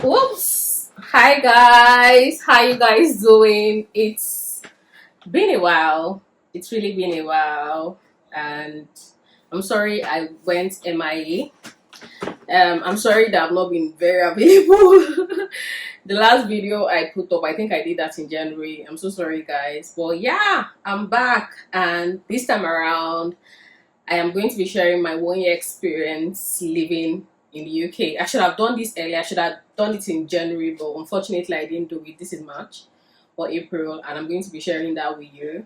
Whoops. Hi guys. How you guys doing? It's been a while. It's really been a while. And I'm sorry I went MIA. I'm sorry that I've not been very available. The last video I put up, I think I did that in January. I'm so sorry guys. But yeah, I'm back, and this time around I am going to be sharing my 1 year experience living in the UK. I should have done this earlier. I should have done it in January, but unfortunately I didn't do it. This is March or April, and I'm going to be sharing that with you.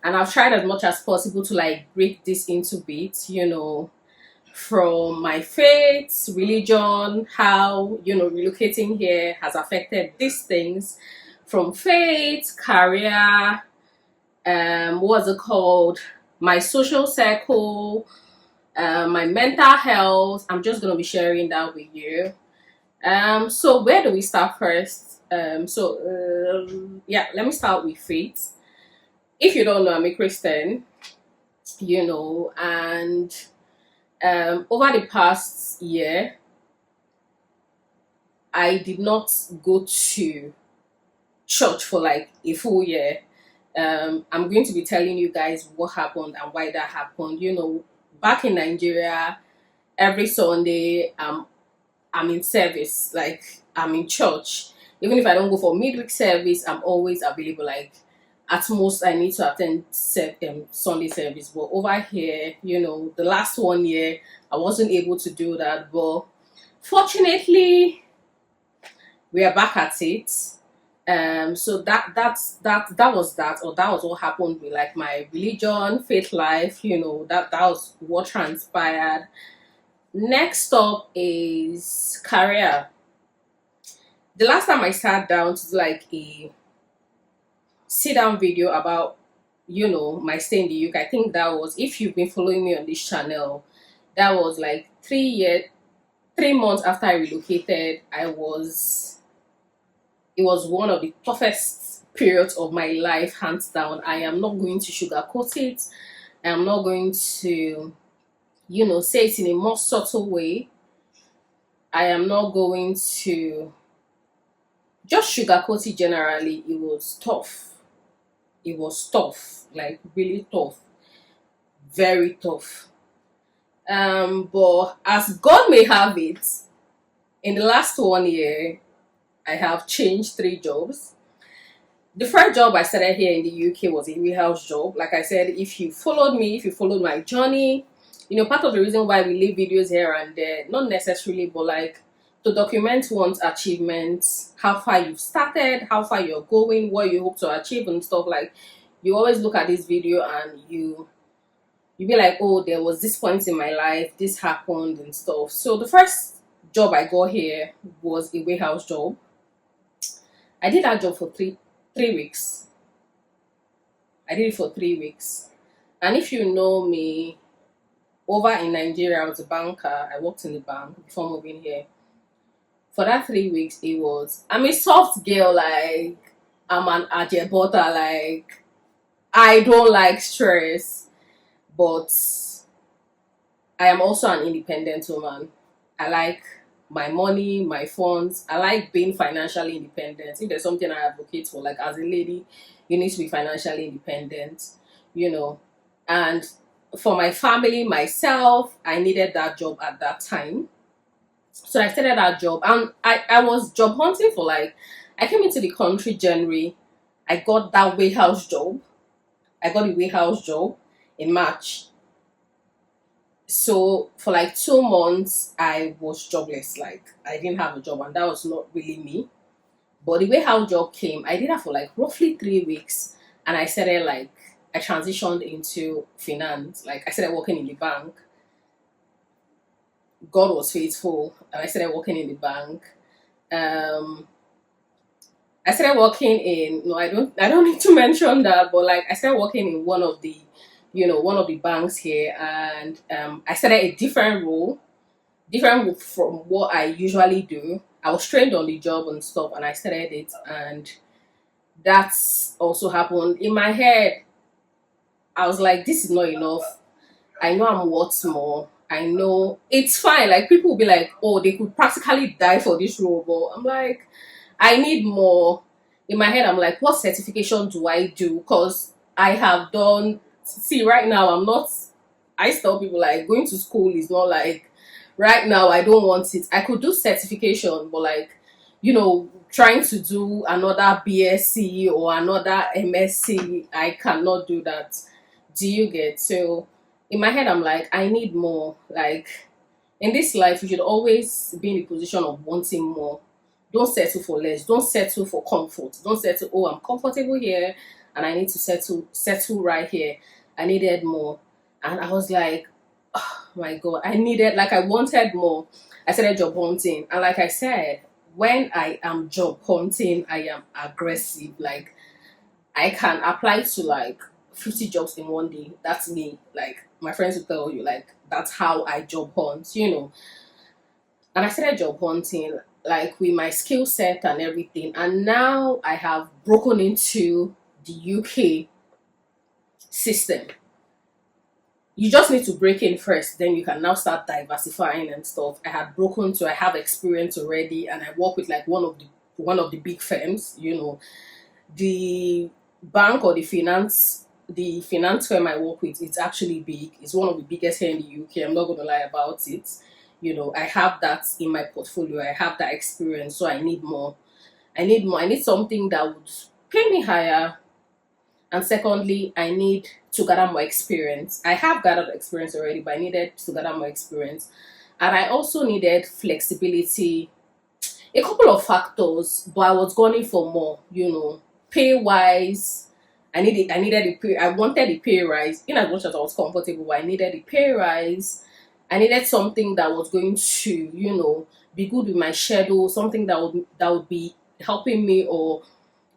And I've tried as much as possible to like break this into bits, from my faith, religion, how, relocating here has affected these things, from faith, career, what's it called, my social circle, my mental health. I'm just going to be sharing that with you. So where do we start first? Yeah, let me start with faith. If you don't know, I'm a Christian, and over the past year, I did not go to church for like a full year. I'm going to be telling you guys what happened and why that happened. Back in Nigeria, every Sunday, I'm in service, like I'm in church. Even if I don't go for midweek service, I'm always available. Like at most, I need to attend Sunday service. But over here, the last 1 year, I wasn't able to do that. But fortunately, we are back at it. So that was that, or that was what happened with like my religion, faith life. That was what transpired. Next up is career. The last time I sat down to do like a sit down video about my stay in the UK, I think that was, if you've been following me on this channel, that was like 3 months after I relocated. It was one of the toughest periods of my life, hands down. I am not going to sugarcoat it. I am not going to say it in a more subtle way. I am not going to just sugarcoat it generally. It was tough. It was tough, like really tough, very tough. But as God may have it, in the last 1 year, I have changed 3 jobs. The first job I started here in the UK was a warehouse job. Like I said, if you followed me, if you followed my journey, part of the reason why we leave videos here and there, not necessarily, but like to document one's achievements, how far you've started, how far you're going, what you hope to achieve and stuff. Like, you always look at this video and you be like, oh, there was this point in my life, this happened and stuff. So the first job I got here was a warehouse job. I did that job for three weeks. I did it for 3 weeks. And if you know me, over in Nigeria, I was a banker. I worked in the bank before moving here. For that 3 weeks, I'm a soft girl, like, I'm an ajebota, like, I don't like stress, but I am also an independent woman. I like my money, my funds. I like being financially independent. If there's something I advocate for, like as a lady, you need to be financially independent, and for my family, myself, I needed that job at that time. So I started that job, and I was job hunting for like, I came into the country January. I got that warehouse job. I got a warehouse job in March. So for like 2 months, I was jobless. Like, I didn't have a job, and that was not really me. But the warehouse job came. I did that for like roughly 3 weeks, and I transitioned into finance. Like, I started working in the bank. God was faithful, and I started working in the bank. Um, I started working in, no, I don't need to mention that, but like I started working in one of the banks here, and I started a different from what I usually do. I was trained on the job and stuff, and I started it, and that's also happened. In my head, I was like, this is not enough. I know I'm worth more. I know it's fine. Like people will be like, oh, they could practically die for this role, but I'm like, I need more. In my head, I'm like, what certification do I do? Because I have done. See, right now, I'm not. I tell people like going to school is not like. Right now, I don't want it. I could do certification, but like, trying to do another BSc or another MSc, I cannot do that. Do you get? So in my head, I'm like, I need more. Like in this life, you should always be in the position of wanting more. Don't settle for less. Don't settle for comfort. Don't settle, oh, I'm comfortable here and I need to settle right here. I needed more. And I was like, oh my God, I wanted more. I started job hunting. And like I said, when I am job hunting, I am aggressive. Like I can apply to like 50 jobs in one day. That's me. Like my friends will tell you, like that's how I job hunt. And I started job hunting like with my skill set and everything. And now I have broken into the UK system. You just need to break in first, then you can now start diversifying and stuff. I have experience already, and I work with like one of the big firms. The bank or the finance firm I work with, it's actually big. It's one of the biggest here in the UK. I'm not gonna lie about it. I have that in my portfolio. I have that experience, so I need more. I need more. I need something that would pay me higher. And secondly, I need to gather more experience. I have gathered experience already, but I needed to gather more experience. And I also needed flexibility, a couple of factors, but I was gunning for more. Pay wise, I needed a pay. I wanted a pay rise in as much as I was comfortable, but I needed a pay rise. I needed something that was going to be good with my schedule, something that would be helping me, or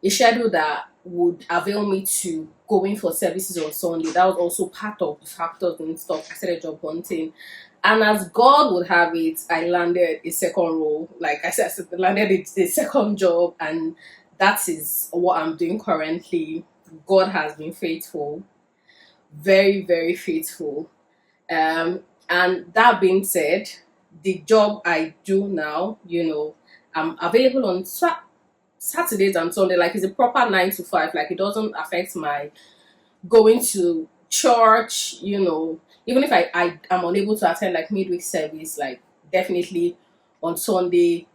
a schedule that would avail me to going for services on Sunday. That was also part of the factors and stuff. I started job hunting. And as God would have it, I landed a second role. Like I said, I landed a second job, and that is what I'm doing currently. God has been faithful, very, very faithful. Um, and that being said, the job I do now, I'm available on Saturdays and Sunday. Like it's a proper 9 to 5. Like it doesn't affect my going to church. Even if I am unable to attend like midweek service, like definitely on Sunday,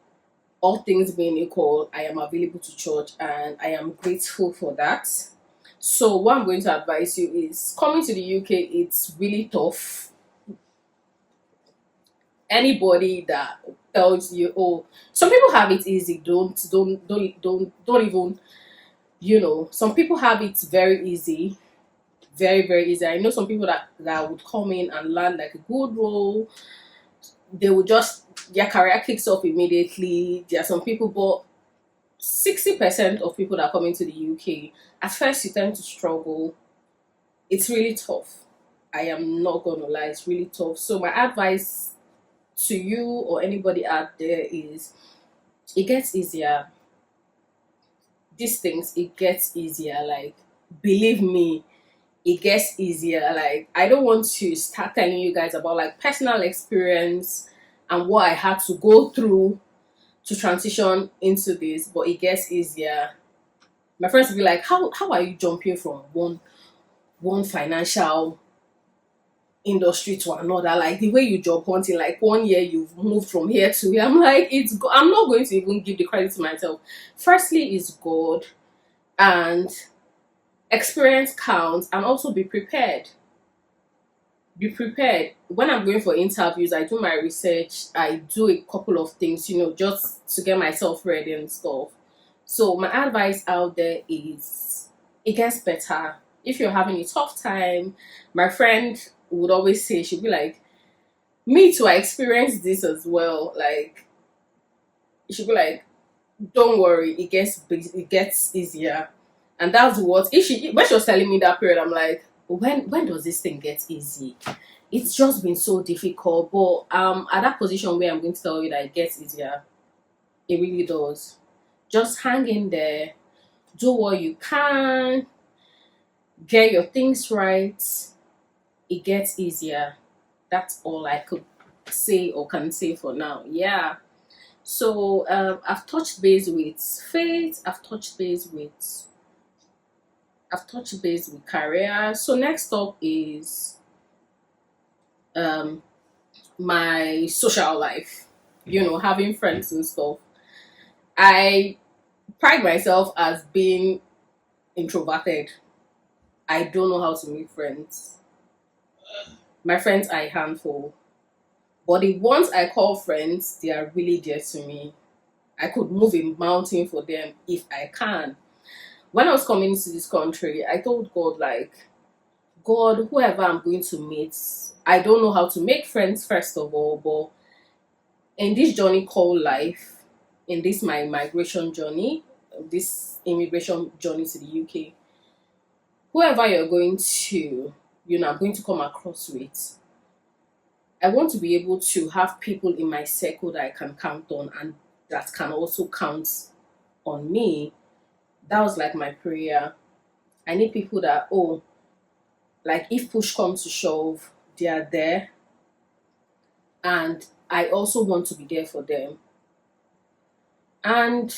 all things being equal, I am available to church, and I am grateful for that. So what I'm going to advise you is coming to the UK. It's really tough. Anybody that tells you, oh, some people have it easy, don't even, some people have it very easy, very, very easy. I know some people that would come in and land like a good role. They would just, their career kicks off immediately. There are some people, but 60% of people that come into the UK, at first you tend to struggle. It's really tough. I am not gonna lie, it's really tough. So my advice to you or anybody out there is, it gets easier. These things, it gets easier. Like, believe me, it gets easier. Like, I don't want to start telling you guys about like personal experience and what I had to go through to transition into this, but it gets easier. My friends will be like, how are you jumping from one financial industry to another, like the way you job hunting, like 1 year you've moved from here to here. I'm like, I'm not going to even give the credit to myself. Firstly is God, and experience counts, and also be prepared. When I'm going for interviews, I do my research, I do a couple of things, just to get myself ready and stuff. So my advice out there is, it gets better. If you're having a tough time, my friend would always say, she'd be like, me too, I experienced this as well. Like, she'd be like, don't worry, it gets easier. And that's what, if she when she was telling me that period, I'm like, when does this thing get easy? It's just been so difficult. But at that position where I'm going to tell you that it gets easier, it really does. Just hang in there, do what you can, get your things right. It gets easier. That's all I could say or can say for now. Yeah. So I've touched base with faith. I've touched base with career. So next up is um my social life. You know, having friends and stuff. I pride myself as being introverted. I don't know how to make friends. My friends are a handful. But the ones I call friends, they are really dear to me. I could move a mountain for them if I can. When I was coming to this country, I told God, like, God, whoever I'm going to meet, I don't know how to make friends, first of all, but in this journey called life, in this my migration journey, this immigration journey to the UK, whoever you're going to, I'm going to come across with, I want to be able to have people in my circle that I can count on and that can also count on me. That was like my prayer. I need people that, oh, like if push comes to shove, they are there. And I also want to be there for them. And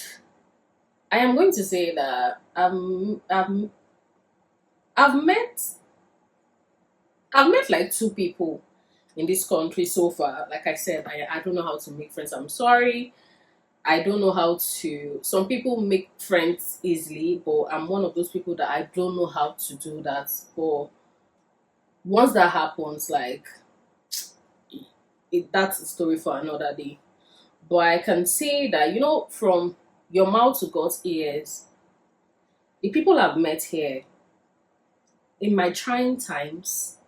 I am going to say that I've met I've met like two people in this country so far. Like I said, I don't know how to make friends. I'm sorry. I don't know how to. Some people make friends easily, but I'm one of those people that I don't know how to do that. But once that happens, like that's a story for another day. But I can say that from your mouth to God's ears, the people I've met here in my trying times,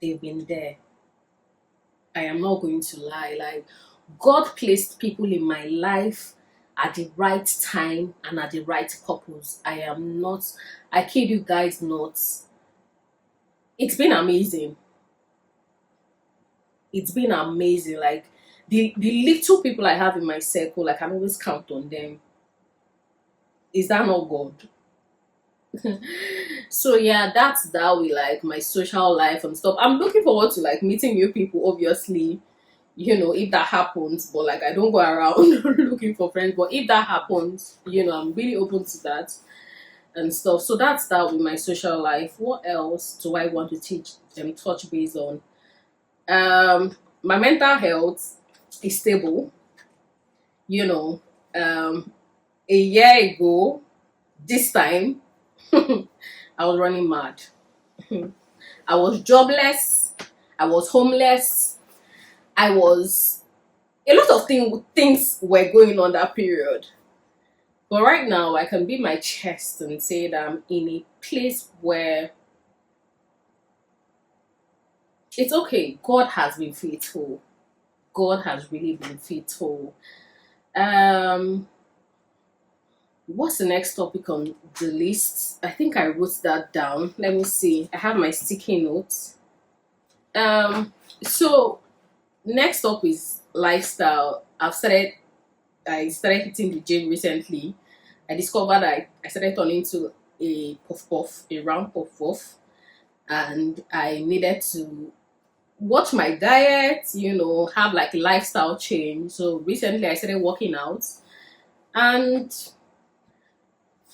they've been there. I am not going to lie. Like, God placed people in my life at the right time and at the right purpose. I kid you guys not. It's been amazing. It's been amazing. Like, the little people I have in my circle, I can always count on them. Is that not God? So yeah, that's that with like my social life and stuff. I'm looking forward to like meeting new people, obviously, if that happens. But like I don't go around looking for friends. But if that happens, I'm really open to that and stuff. So that's that with my social life. What else do I want to touch base on? My mental health is stable. You know, a year ago, this time, I was running mad. I was jobless. I was homeless. I was a lot of things were going on that period. But right now, I can beat my chest and say that I'm in a place where it's okay. God has been faithful. God has really been faithful. Um, what's the next topic on the list? I think I wrote that down. Let me see. I have my sticky notes. So next up is lifestyle. I started hitting the gym recently. I discovered I started turning into a puff puff, a round puff puff, and I needed to watch my diet, have like a lifestyle change. So recently I started working out, and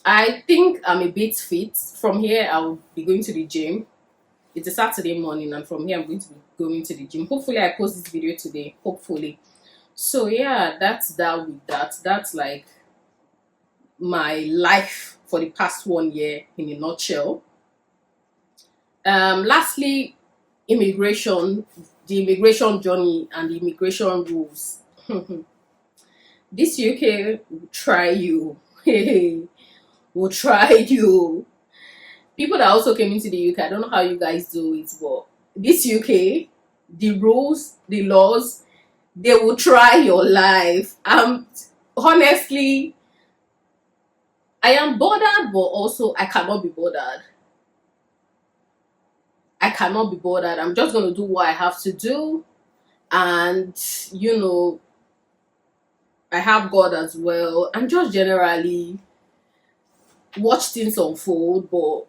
I think I'm a bit fit. From here, I'll be going to the gym. It's a Saturday morning, and from here, I'm going to be going to the gym. Hopefully, I post this video today. Hopefully. So, yeah, that's that with that. That's like my life for the past 1 year in a nutshell. Lastly, immigration, the immigration journey, and the immigration rules. This UK will try you. Will try you. People that also came into the UK, I don't know how you guys do it, but this UK, the rules, the laws, they will try your life. Honestly, I am bothered, but also I cannot be bothered. I cannot be bothered. I'm just going to do what I have to do. And, I have God as well. And just generally watch things unfold. But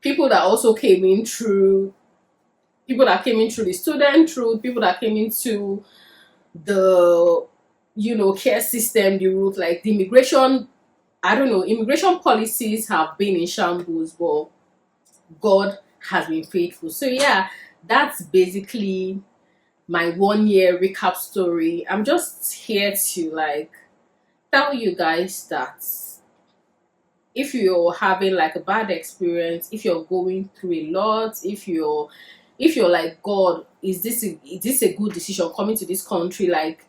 people that also came in through people that came in through the student route, people that came into the care system, the route, like the immigration. I don't know, immigration policies have been in shambles, but God has been faithful. So yeah, that's basically my 1 year recap story. I'm just here to like tell you guys that if you're having like a bad experience, if you're going through a lot, if you're like, God, is this a good decision coming to this country? Like,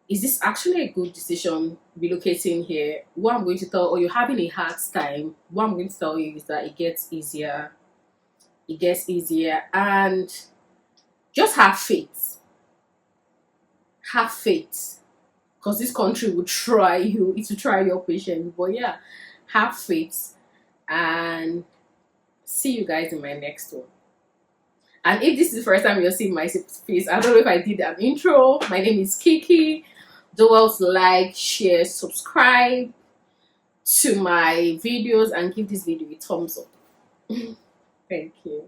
is this actually a good decision relocating here? What I'm going to tell, or you're having a hard time, what I'm going to tell you is that it gets easier. It gets easier, and just have faith. Have faith, because this country will try you. It will try your patience. But yeah, have faith, and see you guys in my next one. And if this is the first time you're seeing my face, I don't know if I did an intro. My name is Kiki. Do well to like, share, subscribe to my videos, and give this video a thumbs up. Thank you.